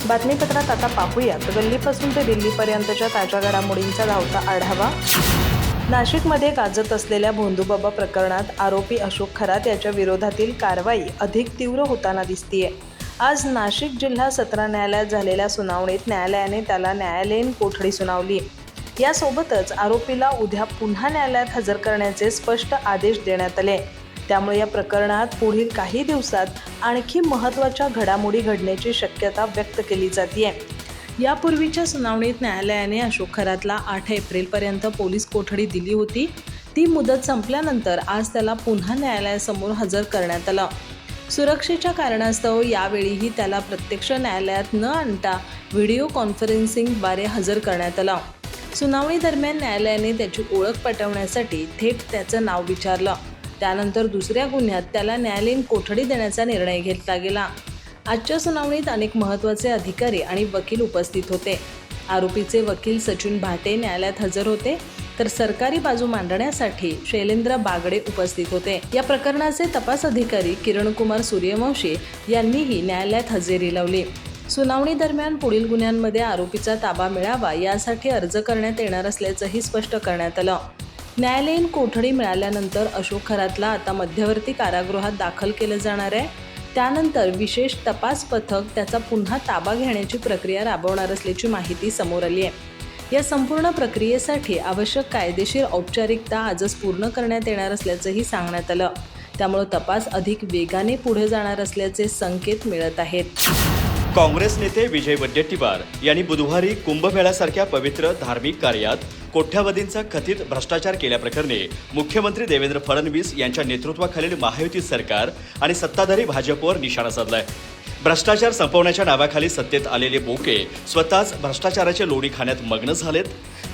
बातमीपत्रात आता पाहूयात गल्लीपासून ते दिल्लीपर्यंतच्या ताज्या घडामोडींचा धावता आढावा। नाशिकमध्ये गाजत असलेल्या भोंदूबाबा प्रकरणात आरोपी अशोक खरात याच्या विरोधातील कारवाई अधिक तीव्र होताना दिसतीये। आज नाशिक जिल्हा सत्र न्यायालयात झालेल्या सुनावणीत न्यायालयाने त्याला न्यायालयीन कोठडी सुनावली। यासोबतच आरोपीला उद्या पुन्हा न्यायालयात हजर करण्याचे स्पष्ट आदेश देण्यात आले। त्यामुळे या प्रकरणात पुढील काही दिवसात आणखी महत्त्वाच्या घडामोडी घडण्याची शक्यता व्यक्त केली जाते। यापूर्वीच्या सुनावणीत न्यायालयाने अशोक खरातला 8 एप्रिलपर्यंत पोलीस कोठडी दिली होती। ती मुदत संपल्यानंतर आज त्याला पुन्हा न्यायालयासमोर हजर करण्यात आलं। सुरक्षेच्या कारणास्तव यावेळीही त्याला प्रत्यक्ष न्यायालयात न आणता व्हिडिओ कॉन्फरन्सिंगद्वारे हजर करण्यात आलं। सुनावणी दरम्यान न्यायालयाने त्याची ओळख पटवण्यासाठी थेट त्याचं नाव विचारलं। त्यानंतर दुसऱ्या गुन्ह्यात त्याला न्यायालयीन कोठडी देण्याचा निर्णय घेतला गेला। आजच्या सुनावणीत अनेक महत्त्वाचे अधिकारी आणि वकील उपस्थित होते। आरोपीचे वकील सचिन भाटे न्यायालयात हजर होते, तर सरकारी बाजू मांडण्यासाठी शैलेंद्र बागडे उपस्थित होते। या प्रकरणाचे तपास अधिकारी किरणकुमार सूर्यवंशी यांनीही न्यायालयात हजेरी लावली। सुनावणी दरम्यान पुढील गुन्ह्यांमध्ये आरोपीचा ताबा मिळावा यासाठी अर्ज करण्यात येणार असल्याचंही स्पष्ट करण्यात आलं। न्यायालयीन कोठडी मिळाल्यानंतर अशोक खरातला आता मध्यवर्ती कारागृहात दाखल केलं जाणार आहे। त्यानंतर विशेष तपास पथक त्याचा पुन्हा ताबा घेण्याची प्रक्रिया राबवणार असल्याची माहिती समोर आली आहे। या संपूर्ण प्रक्रियेसाठी आवश्यक कायदेशीर औपचारिकता आजच पूर्ण करण्यात येणार असल्याचंही सांगण्यात आलं। त्यामुळे तपास अधिक वेगाने पुढे जाणार असल्याचे संकेत मिळत आहेत। काँग्रेस नेते विजय वडेट्टीवार यांनी बुधवारी कुंभमेळ्यासारख्या पवित्र धार्मिक कार्यात कोट्यावधींचा कथित भ्रष्टाचार केल्याप्रकरणी मुख्यमंत्री देवेंद्र फडणवीस यांच्या नेतृत्वाखालील महायुती सरकार आणि सत्ताधारी भाजपवर निशाणा साधलाय। भ्रष्टाचार संपवण्याच्या नावाखाली सत्तेत आलेले बोके स्वतःच भ्रष्टाचाराचे लोणी खाण्यात मग्न झालेत।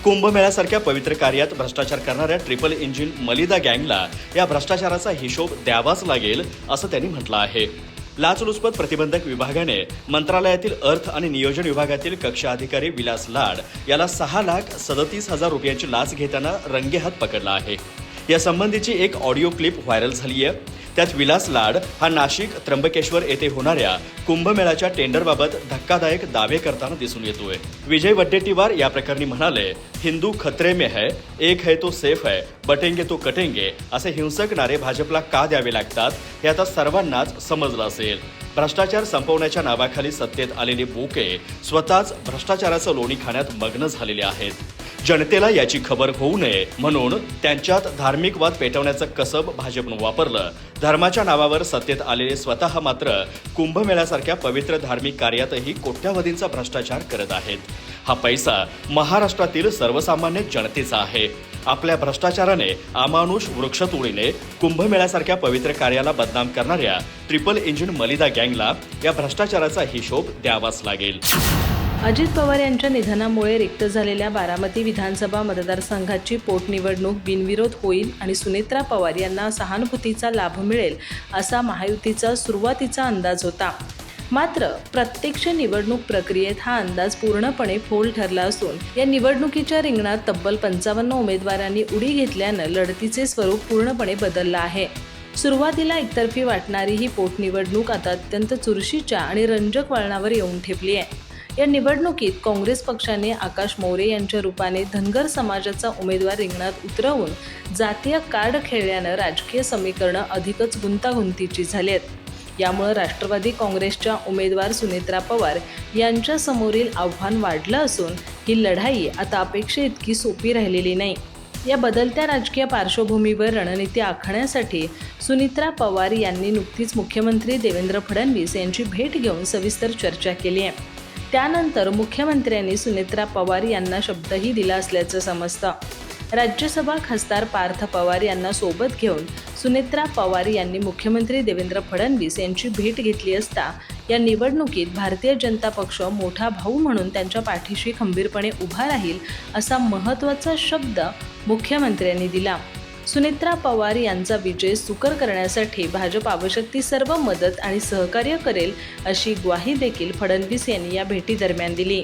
कुंभमेळ्यासारख्या पवित्र कार्यात भ्रष्टाचार करणाऱ्या ट्रिपल इंजिन मलिदा गँगला या भ्रष्टाचाराचा हिशोब द्यावाच लागेल असं त्यांनी म्हटलं आहे। लाचलुचपत प्रतिबंधक विभागाने मंत्रालयातील अर्थ आणि नियोजन विभागातील कक्ष अधिकारी विलास लाड याला 6,37,000 रुपयांची लाच घेताना रंगेहात पकडला आहे। या संबंधीची एक ऑडिओ क्लिप व्हायरल झाली आहे। त्यात विलास लाड हा नाशिक त्र्यंबकेश्वर येथे होणाऱ्या कुंभमेळ्याच्या टेंडरबाबत धक्कादायक दावे करताना दिसून येतोय। विजय वडेट्टीवार या प्रकरणी म्हणाले, हिंदू खतरे में है, एक है तो सेफ है, बटेंगे तो कटेंगे असे हिंसक नारे भाजपला का द्यावे लागतात हे आता सर्वांनाच समजलं असेल। भ्रष्टाचार संपवण्याच्या नावाखाली सत्तेत आलेले बोके स्वतःच भ्रष्टाचाराचं लोणी खाण्यात मग्न झालेले आहेत। जनतेला याची खबर होऊ नये म्हणून त्यांच्यात धार्मिक वाद पेटवण्याचं कसब भाजपनं वापरलं। धर्माच्या नावावर सत्तेत आलेले स्वतः मात्र कुंभमेळ्यासारख्या पवित्र धार्मिक कार्यातही कोट्यावधींचा भ्रष्टाचार करत आहेत। हा पैसा महाराष्ट्रातील सर्वसामान्य जनतेचा आहे। आपल्या भ्रष्टाचाराने अमानुष वृक्षतोडीने कुंभमेळ्यासारख्या पवित्र कार्याला बदनाम करणाऱ्या ट्रिपल इंजिन मलिदा गँगला या भ्रष्टाचाराचा हिशोब द्यावाच लागेल। अजित पवार यांच्या निधनामुळे रिक्त झालेल्या बारामती विधानसभा मतदारसंघाची पोटनिवडणूक बिनविरोध होईल आणि सुनेत्रा पवार यांना सहानुभूतीचा लाभ मिळेल असा महायुतीचा सुरुवातीचा अंदाज होता। मात्र प्रत्यक्ष निवडणूक प्रक्रियेत हा अंदाज पूर्णपणे फोल ठरला असून या निवडणुकीच्या रिंगणात तब्बल 55 उमेदवारांनी उडी घेतल्यानं लढतीचे स्वरूप पूर्णपणे बदललं आहे। सुरुवातीला एकतर्फी वाटणारी ही पोटनिवडणूक आता अत्यंत चुरशीच्या आणि रंजक वळणावर येऊन ठेपली आहे। या निवडणुकीत काँग्रेस पक्षाने आकाश मोरे यांच्या रूपाने धनगर समाजाचा उमेदवार रिंगणात उतरवून जातीय कार्ड खेळल्यानं राजकीय समीकरणं अधिकच गुंतागुंतीची झाली आहेत। यामुळे राष्ट्रवादी काँग्रेसच्या उमेदवार सुनेत्रा पवार यांच्या समोरील आव्हान वाढलं असून ही लढाई आता अपेक्षेइतकी सोपी राहिलेली नाही। या बदलत्या राजकीय पार्श्वभूमीवर रणनीती आखण्यासाठी सुनेत्रा पवार यांनी नुकतीच मुख्यमंत्री देवेंद्र फडणवीस यांची भेट घेऊन सविस्तर चर्चा केली आहे। त्यानंतर मुख्यमंत्र्यांनी सुनेत्रा पवार यांना शब्दही दिला असल्याचं समजतं। राज्यसभा खासदार पार्थ पवार यांना सोबत घेऊन सुनेत्रा पवार यांनी मुख्यमंत्री देवेंद्र फडणवीस यांची भेट घेतली असता या निवडणुकीत भारतीय जनता पक्ष मोठा भाऊ म्हणून त्यांच्या पाठीशी खंबीरपणे उभा राहील असा महत्त्वाचा शब्द मुख्यमंत्र्यांनी दिला। सुनेत्रा पवार यांचा विजय सुकर करण्यासाठी भाजप आवश्यक ती सर्व मदत आणि सहकार्य करेल अशी ग्वाही देखील फडणवीस यांनी या भेटीदरम्यान दिली।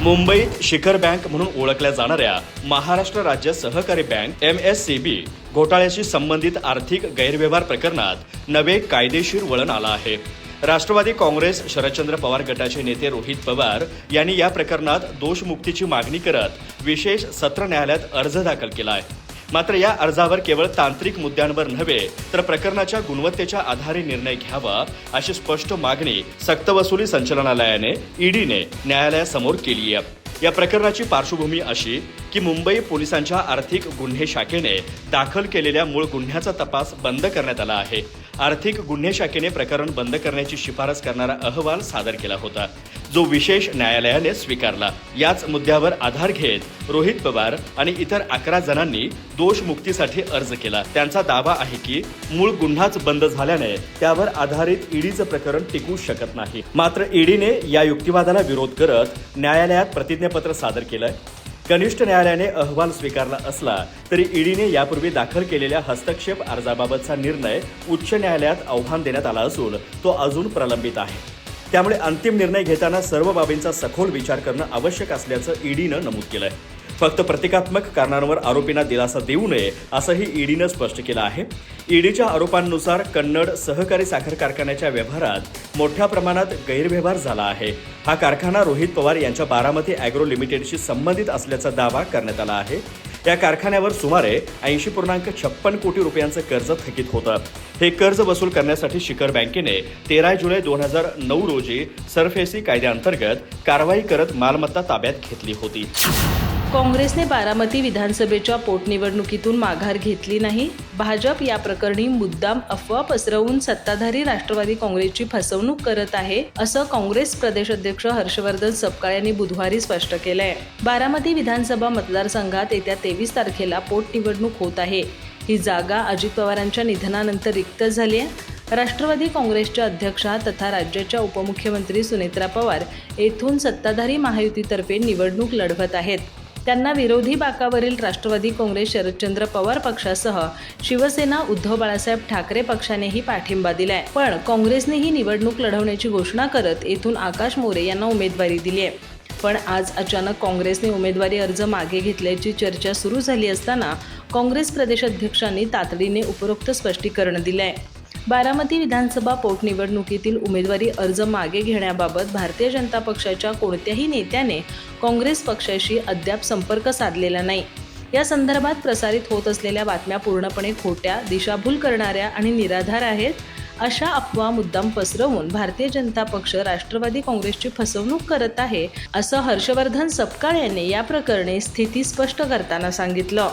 मुंबईत शिखर बँक म्हणून ओळखल्या जाणाऱ्या महाराष्ट्र राज्य सहकारी बँक MSCB घोटाळ्याशी संबंधित आर्थिक गैरव्यवहार प्रकरणात नवे कायदेशीर वळण आलं आहे। राष्ट्रवादी काँग्रेस शरदचंद्र पवार गटाचे नेते रोहित पवार यांनी या प्रकरणात दोषमुक्तीची मागणी करत विशेष सत्र न्यायालयात अर्ज दाखल केला आहे. मात्र या अर्जावर केवळ तांत्रिक मुद्द्यांवर नव्हे तर प्रकरणाच्या गुणवत्तेच्या आधारे निर्णय घ्यावा अशी स्पष्ट मागणी सक्तवसुली संचालनालयाने ईडीने न्यायालयासमोर केली आहे. या प्रकरणाची पार्श्वभूमी अशी की मुंबई पोलिसांच्या आर्थिक गुन्हे शाखेने दाखल केलेल्या मूळ गुन्ह्याचा तपास बंद करण्यात आला आहे. आर्थिक गुन्हे शाखेने प्रकरण बंद करण्याची शिफारस करणारा अहवाल सादर केला होता, जो विशेष न्यायालयाने स्वीकारला. याच मुद्द्यावर आधार घेत रोहित पवार आणि इतर 11 जणांनी दोषमुक्तीसाठी अर्ज केला. त्यांचा दावा आहे की मूळ गुन्हाच बंद झाल्याने त्यावर आधारित ईडीचं प्रकरण टिकू शकत नाही. मात्र ईडीने या युक्तिवादाला विरोध करत न्यायालयात प्रतिज्ञापत्र सादर केलंय. कनिष्ठ न्यायालयाने अहवाल स्वीकारला असला तरी ईडीने यापूर्वी दाखल केलेल्या हस्तक्षेप अर्जाबाबतचा निर्णय उच्च न्यायालयात आव्हान देण्यात आला असून तो अजून प्रलंबित आहे. त्यामुळे अंतिम निर्णय घेताना सर्व बाबींचा सखोल विचार करणं आवश्यक असल्याचं ईडीनं नमूद केलंय. फक्त प्रतिकात्मक कारणांवर आरोपींना दिलासा देऊ नये असंही ईडीनं स्पष्ट केलं आहे. ईडीच्या आरोपांनुसार कन्नड सहकारी साखर कारखान्याच्या व्यवहारात मोठ्या प्रमाणात गैरव्यवहार झाला आहे. हा कारखाना रोहित पवार यांच्या बारामती ॲग्रो लिमिटेडशी संबंधित असल्याचा दावा करण्यात आला आहे. या कारखान्यावर सुमारे 80.56 कोटी रुपयांचं कर्ज थकीत होतं. हे कर्ज वसूल करण्यासाठी शिखर बँकेने 13 जुलै 2009 रोजी सरफेसी कायद्याअंतर्गत कारवाई करत मालमत्ता ताब्यात घेतली होती. काँग्रेसने बारामती विधानसभेच्या पोटनिवडणुकीतून माघार घेतली नाही. भाजप या प्रकरणी मुद्दाम अफवा पसरवून सत्ताधारी राष्ट्रवादी काँग्रेसची फसवणूक करत आहे, असं काँग्रेस प्रदेश अध्यक्ष हर्षवर्धन सपकाळ यांनी बुधवारी स्पष्ट केलंय. बारामती विधानसभा मतदारसंघात येत्या 23 तारखेला पोटनिवडणूक होत आहे. ही जागा अजित पवारांच्या निधनानंतर रिक्त झाली आहे. राष्ट्रवादी काँग्रेसच्या अध्यक्षा तथा राज्याच्या उपमुख्यमंत्री सुनेत्रा पवार येथून सत्ताधारी महायुतीतर्फे निवडणूक लढवत आहेत. त्यांना विरोधी बाकावरील राष्ट्रवादी काँग्रेस शरदचंद्र पवार पक्षासह शिवसेना उद्धव बाळासाहेब ठाकरे पक्षानेही पाठिंबा दिलाय. पण काँग्रेसने ही निवडणूक लढवण्याची घोषणा करत येथून आकाश मोरे यांना उमेदवारी दिली आहे. पण आज अचानक काँग्रेसने उमेदवारी अर्ज मागे घेतल्याची चर्चा सुरू झाली असताना काँग्रेस प्रदेशाध्यक्षांनी तातडीने उपरोक्त स्पष्टीकरण दिलंय. बारामती विधानसभा पोटनिवडणुकीतील उमेदवारी अर्ज मागे घेण्याबाबत भारतीय जनता पक्षाच्या कोणत्याही नेत्याने काँग्रेस पक्षाशी अद्याप संपर्क साधलेला नाही. या संदर्भात प्रसारित होत असलेल्या बातम्या पूर्णपणे खोट्या, दिशाभूल करणाऱ्या आणि निराधार आहेत. अशा अफवा मुद्दाम पसरवून भारतीय जनता पक्ष राष्ट्रवादी काँग्रेसची फसवणूक करत आहे, असं हर्षवर्धन सपकाळ यांनी या प्रकरणी स्थिती स्पष्ट करताना सांगितलं.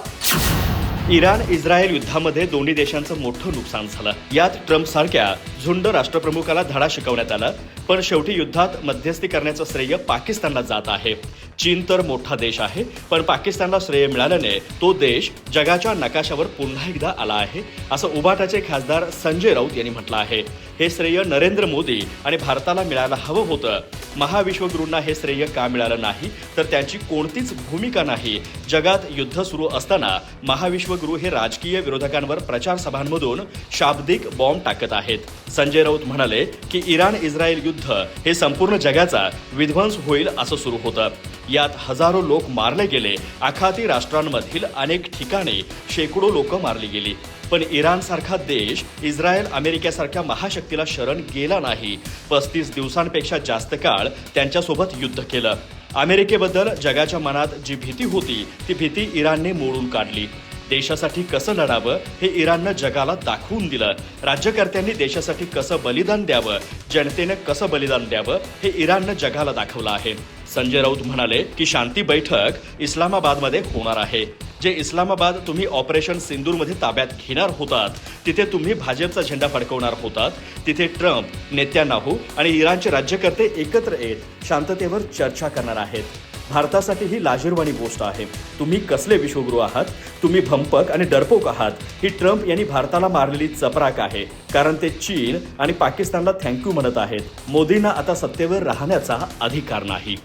इराण इस्रायल युद्धामध्ये दोन्ही देशांचं मोठं नुकसान झालं. यात ट्रम्पसारख्या झुंड राष्ट्रप्रमुखाला धडा शिकवण्यात आला. पण शेवटी युद्धात मध्यस्थी करण्याचं श्रेय पाकिस्तानला जात आहे. चीन तर मोठा देश आहे, पण पाकिस्तानला श्रेय मिळाल्याने तो देश जगाच्या नकाशावर पुन्हा एकदा आला आहे, असं उबाटाचे खासदार संजय राऊत यांनी म्हटलं आहे. हे श्रेय नरेंद्र मोदी आणि भारताला मिळायला हवं होतं. महाविश्वगुरूंना हे श्रेय का मिळालं नाही तर त्यांची कोणतीच भूमिका नाही. जगात युद्ध सुरू असताना महाविश्वगुरू हे राजकीय विरोधकांवर प्रचार सभांमधून शाब्दिक बॉम्ब टाकत आहेत. संजय राऊत म्हणाले की इराण इस्रायल युद्ध हे संपूर्ण जगाचा विध्वंस होईल असं सुरू होतं. यात हजारो लोक मारले गेले. आखाती राष्ट्रांमधील अनेक ठिकाणी शेकडो लोक मारली गेली. पण इराणसारखा देश इस्रायल अमेरिकेसारख्या महाशक्तीला शरण गेला नाही. 35 दिवसांपेक्षा जास्त काळ त्यांच्यासोबत युद्ध केलं. अमेरिकेबद्दल जगाच्या मनात जी भीती होती ती भीती इराणने मोडून काढली. देशासाठी कसं लढावं हे इराणनं जगाला दाखवून दिलं. राज्यकर्त्यांनी देशासाठी कसं बलिदान द्यावं, जनतेनं कसं बलिदान द्यावं हे इराणनं जगाला दाखवलं आहे. संजय राऊत म्हणाले की शांती बैठक इस्लामाबादमध्ये होणार आहे. जे इस्लामाबाद तुम्ही ऑपरेशन सिंदूरमध्ये ताब्यात घेणार होतात, तिथे तुम्ही भाजपचा झेंडा फडकवणार होतात. तिथे ट्रम्प, नेत्यानाहू आणि इराणचे राज्यकर्ते एकत्र येत शांततेवर चर्चा करणार आहेत. भारतासाठी ही लाजिरवाणी गोष्ट आहे. तुम्ही कसले विश्वगुरू आहात? तुम्ही भंपक आणि डरपोक आहात. ही ट्रम्प यांनी भारताला मारलेली चपराक आहे, कारण ते चीन आणि पाकिस्तानला थँक्यू म्हणत आहेत. मोदींना आता सत्तेवर राहण्याचा अधिकार नाही.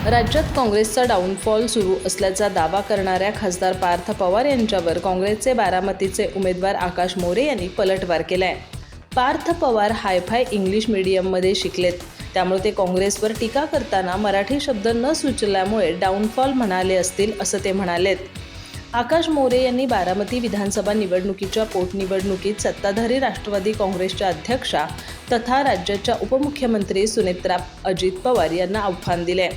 राज्यात काँग्रेसचा डाऊनफॉल सुरू असल्याचा दावा करणाऱ्या खासदार पार्थ पवार यांच्यावर काँग्रेसचे बारामतीचे उमेदवार आकाश मोरे यांनी पलटवार केलाय. पार्थ पवार हायफाय इंग्लिश मीडियममध्ये शिकलेत, त्यामुळे ते काँग्रेसवर टीका करताना मराठी शब्द न सुचल्यामुळे डाऊनफॉल म्हणाले असतील असं ते म्हणालेत. आकाश मोरे यांनी बारामती विधानसभा निवडणुकीच्या पोटनिवडणुकीत सत्ताधारी राष्ट्रवादी काँग्रेसच्या अध्यक्षा तथा राज्याच्या उपमुख्यमंत्री सुनेत्रा अजित पवार यांना आव्हान दिले.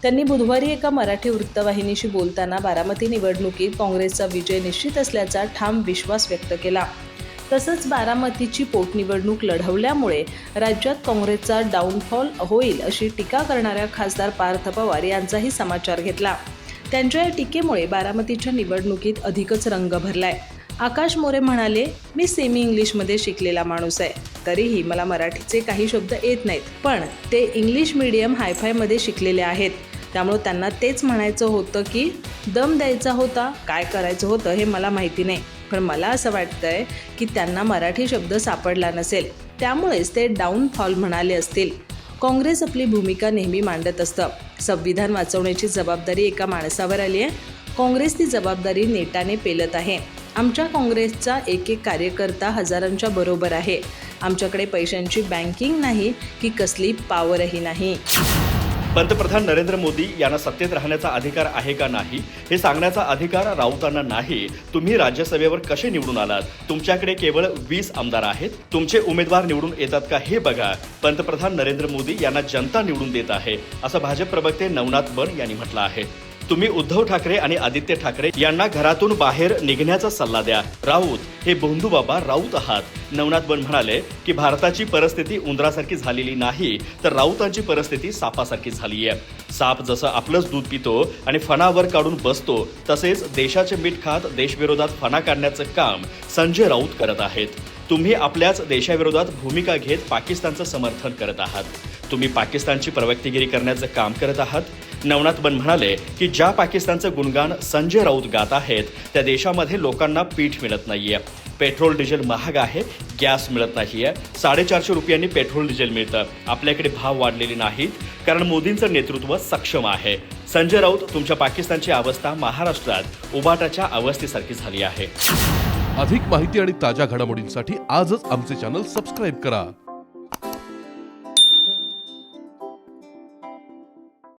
त्यांनी बुधवारी एका मराठी वृत्तवाहिनीशी बोलताना बारामती निवडणुकीत काँग्रेसचा विजय निश्चित असल्याचा ठाम विश्वास व्यक्त केला. तसंच बारामतीची पोटनिवडणूक लढवल्यामुळे राज्यात काँग्रेसचा डाऊनफॉल होईल अशी टीका करणाऱ्या खासदार पार्थ पवार यांचाही समाचार घेतला. त्यांच्या या टीकेमुळे बारामतीच्या निवडणुकीत अधिकच रंग भरलाय. आकाश मोरे म्हणाले, मी सेमी इंग्लिशमध्ये शिकलेला माणूस आहे, तरीही मला मराठीचे काही शब्द येत नाहीत, पण ते इंग्लिश मीडियम हायफायमध्ये शिकलेले आहेत, त्यामुळे त्यांना तेच म्हणायचं होतं की दम द्यायचा होता, काय करायचं होतं हे मला माहिती नाही, पण मला असं वाटतंय की त्यांना मराठी शब्द सापडला नसेल, त्यामुळेच ते डाऊनफॉल म्हणाले असतील. काँग्रेस आपली भूमिका नेहमी मांडत असतं. संविधान वाचवण्याची जबाबदारी एका माणसावर आली आहे. काँग्रेस ती जबाबदारी नेटाने पेलत आहे. आमच्या काँग्रेसचा एक कार्यकर्ता हजारांच्या बरोबर आहे. आमच्याकडे पैशांची बँकिंग नाही की कसली पॉवरही नाही. पंतप्रधान नरेंद्र मोदी यांना सत्तेत राहण्याचा अधिकार आहे का नाही हे सांगण्याचा अधिकार राऊतांना नाही. तुम्ही राज्यसभेवर कसे निवडून आलात? तुमच्याकडे केवळ 20 आमदार आहेत. तुमचे उमेदवार निवडून येतात का हे बघा. पंतप्रधान नरेंद्र मोदी यांना जनता निवडून देत आहे असं भाजप प्रवक्ते नवनाथ बन यांनी म्हटलं आहे. तुम्ही उद्धव ठाकरे आणि आदित्य ठाकरे यांना घरातून बाहेर निघण्याचा सल्ला द्या. राऊत हे भोंदूबाबा राऊत आहात. नवनाथ बन म्हणाले की भारताची परिस्थिती उंदरासारखी झालेली नाही, तर राऊतांची परिस्थिती सापासारखी झाली आहे. साप जसं आपलंच दूध पितो आणि फणावर काढून बसतो, तसेच देशाचे मीठ खात देशविरोधात फणा काढण्याचं काम संजय राऊत करत आहेत. तुम्ही आपल्याच देशाविरोधात भूमिका घेत पाकिस्तानचं समर्थन करत आहात. तुम्ही पाकिस्तानची प्रवक्तेगिरी करण्याचं काम करत आहात. नवनाथ बन म्हणाले की ज्या पाकिस्तानचं गुणगान संजय राऊत गात आहेत त्या देशामध्ये लोकांना पीठ मिळत नाहीये. पेट्रोल डिझेल महाग आहे, गॅस मिळत नाहीये. 450 रुपयांनी पेट्रोल डिझेल मिळतं. आपल्याकडे भाव वाढलेले नाहीत कारण मोदींचं नेतृत्व सक्षम आहे. संजय राऊत, तुमच्या पाकिस्तानची अवस्था महाराष्ट्रात उबाटाच्या अवस्थेसारखी झाली आहे. अधिक माहिती आणि ताज्या घडामोडींसाठी आजच आमचे चॅनल सबस्क्राईब करा.